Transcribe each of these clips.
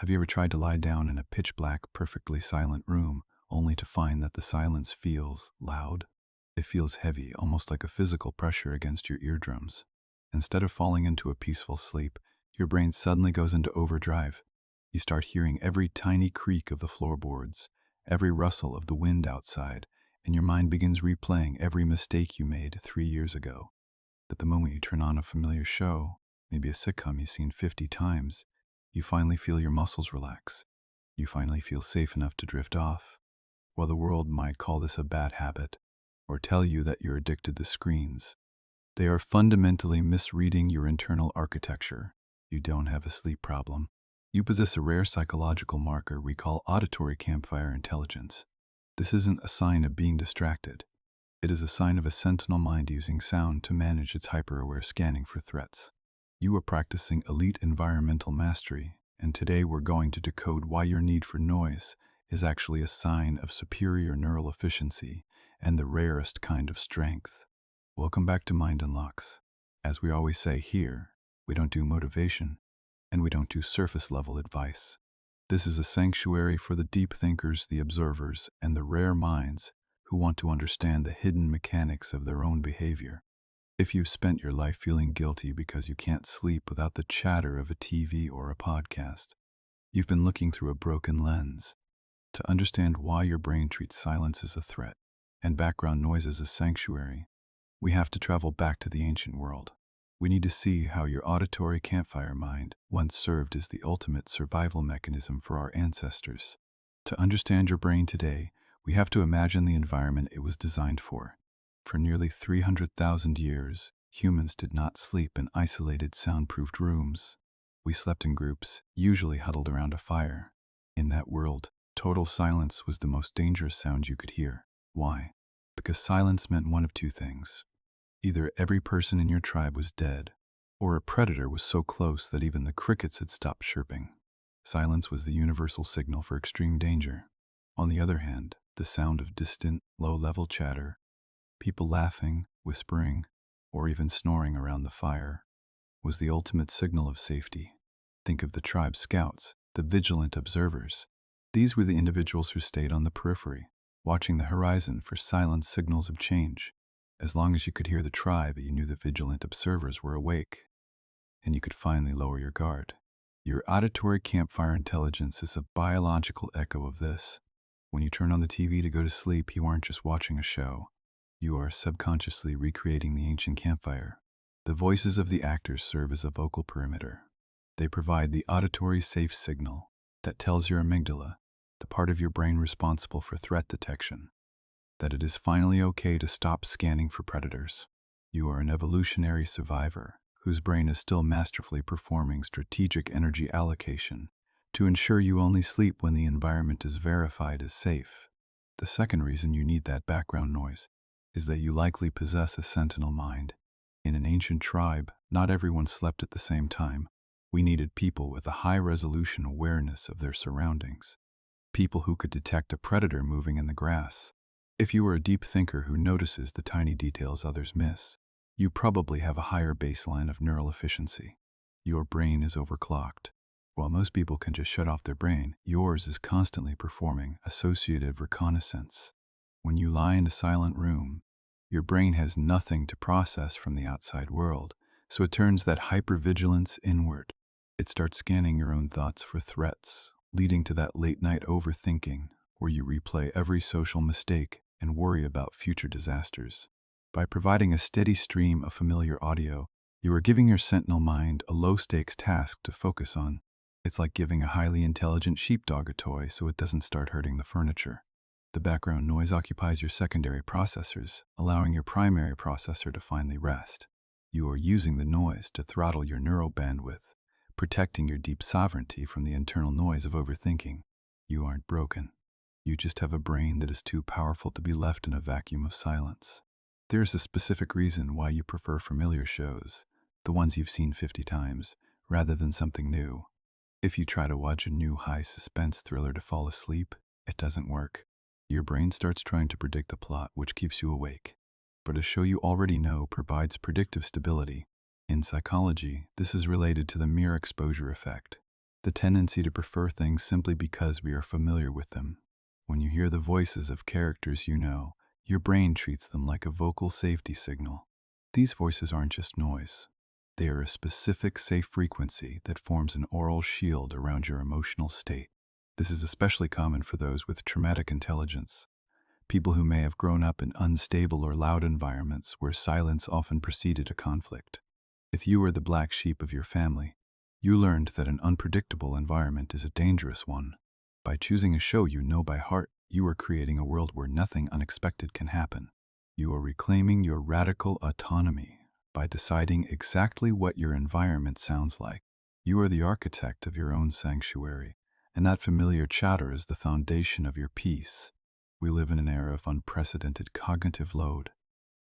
Have you ever tried to lie down in a pitch-black, perfectly silent room, only to find that the silence feels loud? It feels heavy, almost like a physical pressure against your eardrums. Instead of falling into a peaceful sleep, your brain suddenly goes into overdrive. You start hearing every tiny creak of the floorboards, every rustle of the wind outside, and your mind begins replaying every mistake you made 3 years ago. At the moment you turn on a familiar show, maybe a sitcom you've seen 50 times, you finally feel your muscles relax. You finally feel safe enough to drift off. While the world might call this a bad habit, or tell you that you're addicted to screens, they are fundamentally misreading your internal architecture. You don't have a sleep problem. You possess a rare psychological marker we call Auditory-Campfire Intelligence. This isn't a sign of being distracted. It is a sign of a Sentinel Mind using sound to manage its hyper-aware scanning for threats. You are practicing elite environmental mastery, and today we're going to decode why your need for noise is actually a sign of superior neural efficiency and the rarest kind of strength. Welcome back to MindUnlockx. As we always say here, we don't do motivation, and we don't do surface-level advice. This is a sanctuary for the deep thinkers, the observers, and the rare minds who want to understand the hidden mechanics of their own behavior. If you've spent your life feeling guilty because you can't sleep without the chatter of a TV or a podcast, you've been looking through a broken lens. To understand why your brain treats silence as a threat and background noise as a sanctuary, we have to travel back to the ancient world. We need to see how your auditory campfire mind once served as the ultimate survival mechanism for our ancestors. To understand your brain today, we have to imagine the environment it was designed for. For nearly 300,000 years, humans did not sleep in isolated, soundproofed rooms. We slept in groups, usually huddled around a fire. In that world, total silence was the most dangerous sound you could hear. Why? Because silence meant one of two things. Either every person in your tribe was dead, or a predator was so close that even the crickets had stopped chirping. Silence was the universal signal for extreme danger. On the other hand, the sound of distant, low-level chatter, people laughing, whispering, or even snoring around the fire, was the ultimate signal of safety. Think of the tribe scouts, the Vigilant Observers. These were the individuals who stayed on the periphery, watching the horizon for silent signals of change. As long as you could hear the tribe, you knew the Vigilant Observers were awake, and you could finally lower your guard. Your auditory campfire intelligence is a biological echo of this. When you turn on the TV to go to sleep, you aren't just watching a show. You are subconsciously recreating the ancient campfire. The voices of the actors serve as a vocal perimeter. They provide the auditory safe signal that tells your amygdala, the part of your brain responsible for threat detection, that it is finally okay to stop scanning for predators. You are an evolutionary survivor whose brain is still masterfully performing strategic energy allocation to ensure you only sleep when the environment is verified as safe. The second reason you need that background noise is that you likely possess a sentinel mind. In an ancient tribe, not everyone slept at the same time. We needed people with a high-resolution awareness of their surroundings. People who could detect a predator moving in the grass. If you are a deep thinker who notices the tiny details others miss, you probably have a higher baseline of neural efficiency. Your brain is overclocked. While most people can just shut off their brain, yours is constantly performing associative reconnaissance. When you lie in a silent room, your brain has nothing to process from the outside world, so it turns that hypervigilance inward. It starts scanning your own thoughts for threats, leading to that late-night overthinking, where you replay every social mistake and worry about future disasters. By providing a steady stream of familiar audio, you are giving your sentinel mind a low-stakes task to focus on. It's like giving a highly intelligent sheepdog a toy so it doesn't start hurting the furniture. The background noise occupies your secondary processors, allowing your primary processor to finally rest. You are using the noise to throttle your neural bandwidth, protecting your deep sovereignty from the internal noise of overthinking. You aren't broken. You just have a brain that is too powerful to be left in a vacuum of silence. There is a specific reason why you prefer familiar shows, the ones you've seen 50 times, rather than something new. If you try to watch a new high-suspense thriller to fall asleep, it doesn't work. Your brain starts trying to predict the plot, which keeps you awake. But a show you already know provides predictive stability. In psychology, this is related to the mere exposure effect. the tendency to prefer things simply because we are familiar with them. When you hear the voices of characters you know, your brain treats them like a vocal safety signal. These voices aren't just noise. They are a specific safe frequency that forms an aural shield around your emotional state. This is especially common for those with traumatic intelligence, people who may have grown up in unstable or loud environments where silence often preceded a conflict. If you were the black sheep of your family, you learned that an unpredictable environment is a dangerous one. By choosing a show you know by heart, you are creating a world where nothing unexpected can happen. You are reclaiming your radical autonomy by deciding exactly what your environment sounds like. You are the architect of your own sanctuary, and that familiar chatter is the foundation of your peace. We live in an era of unprecedented cognitive load.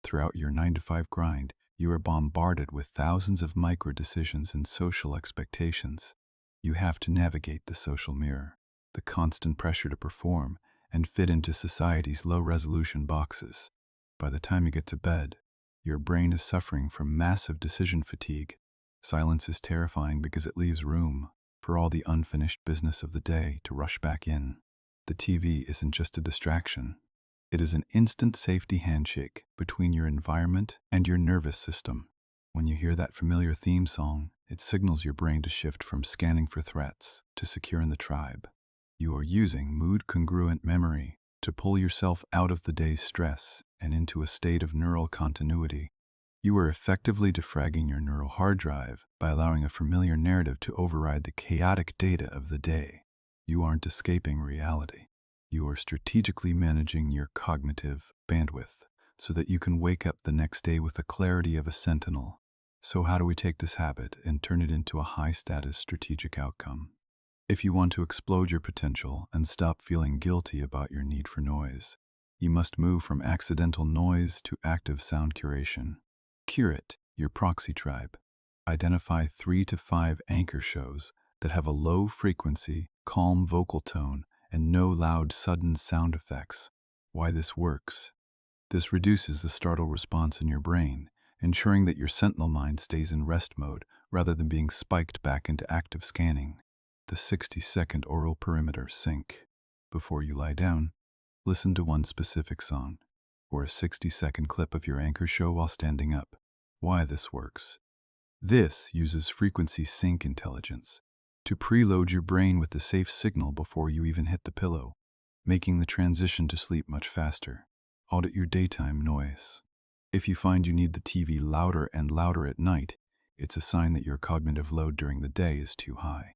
Throughout your 9-to-5 grind, you are bombarded with thousands of micro-decisions and social expectations. You have to navigate the social mirror, the constant pressure to perform and fit into society's low-resolution boxes. By the time you get to bed, your brain is suffering from massive decision fatigue. Silence is terrifying because it leaves room for all the unfinished business of the day to rush back in. The TV isn't just a distraction. It is an instant safety handshake between your environment and your nervous system. When you hear that familiar theme song, it signals your brain to shift from scanning for threats to secure in the tribe. You are using mood-congruent memory to pull yourself out of the day's stress and into a state of neural continuity. You are effectively defragging your neural hard drive by allowing a familiar narrative to override the chaotic data of the day. You aren't escaping reality. You are strategically managing your cognitive bandwidth so that you can wake up the next day with the clarity of a sentinel. So how do we take this habit and turn it into a high-status strategic outcome? If you want to explode your potential and stop feeling guilty about your need for noise, you must move from accidental noise to active sound curation. Curate your proxy tribe. Identify 3 to 5 anchor shows that have a low frequency, calm vocal tone, and no loud, sudden sound effects. Why this works? This reduces the startle response in your brain, ensuring that your Sentinel Mind stays in rest mode rather than being spiked back into active scanning. The 60-second oral perimeter sync. Before you lie down, listen to one specific song, or a 60-second clip of your anchor show while standing up. Why this works? This uses frequency sync intelligence to preload your brain with the safe signal before you even hit the pillow, making the transition to sleep much faster. Audit your daytime noise. If you find you need the TV louder and louder at night, it's a sign that your cognitive load during the day is too high.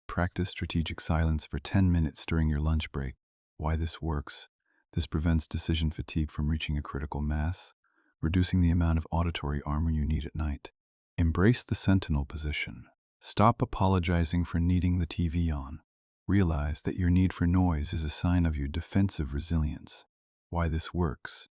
Practice strategic silence for 10 minutes during your lunch break. Why this works? This prevents decision fatigue from reaching a critical mass, reducing the amount of auditory armor you need at night. Embrace the sentinel position. Stop apologizing for needing the TV on. Realize that your need for noise is a sign of your defensive resilience. Why this works?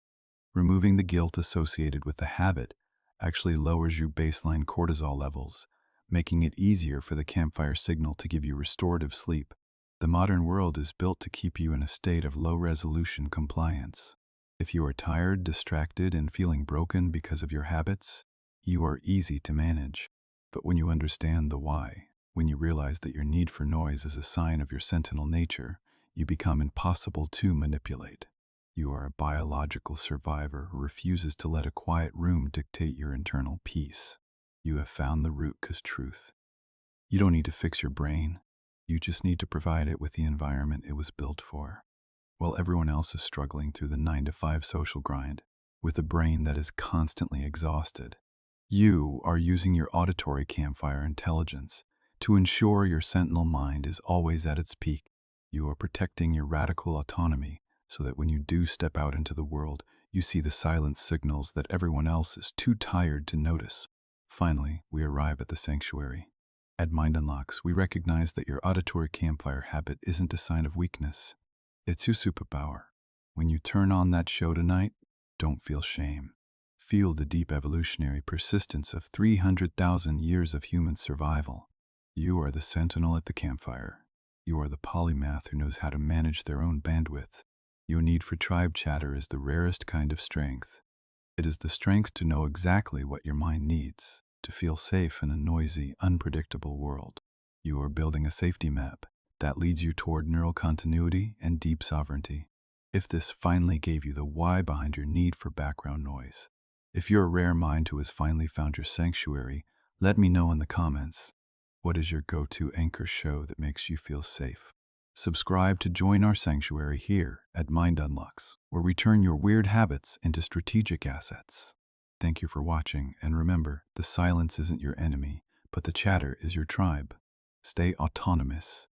Removing the guilt associated with the habit actually lowers your baseline cortisol levels, making it easier for the campfire signal to give you restorative sleep. The modern world is built to keep you in a state of low-resolution compliance. If you are tired, distracted, and feeling broken because of your habits, you are easy to manage. But when you understand the why, when you realize that your need for noise is a sign of your sentinel nature, you become impossible to manipulate. You are a biological survivor who refuses to let a quiet room dictate your internal peace. You have found the root cause truth. You don't need to fix your brain. You just need to provide it with the environment it was built for. While everyone else is struggling through the 9-to-5 social grind, with a brain that is constantly exhausted, you are using your Auditory-Campfire Intelligence to ensure your Sentinel Mind is always at its peak. You are protecting your radical autonomy so that when you do step out into the world, you see the silent signals that everyone else is too tired to notice. Finally, we arrive at the sanctuary. At MindUnlockx, we recognize that your auditory campfire habit isn't a sign of weakness. It's your superpower. When you turn on that show tonight, don't feel shame. Feel the deep evolutionary persistence of 300,000 years of human survival. You are the sentinel at the campfire. You are the polymath who knows how to manage their own bandwidth. Your need for tribe chatter is the rarest kind of strength. It is the strength to know exactly what your mind needs, to feel safe in a noisy, unpredictable world. You are building a safety map that leads you toward neural continuity and deep sovereignty. If this finally gave you the why behind your need for background noise, if you're a rare mind who has finally found your sanctuary, let me know in the comments. What is your go-to anchor show that makes you feel safe? Subscribe to join our sanctuary here at MindUnlockx, where we turn your weird habits into strategic assets. Thank you for watching, and remember, the silence isn't your enemy, but the chatter is your tribe. Stay autonomous,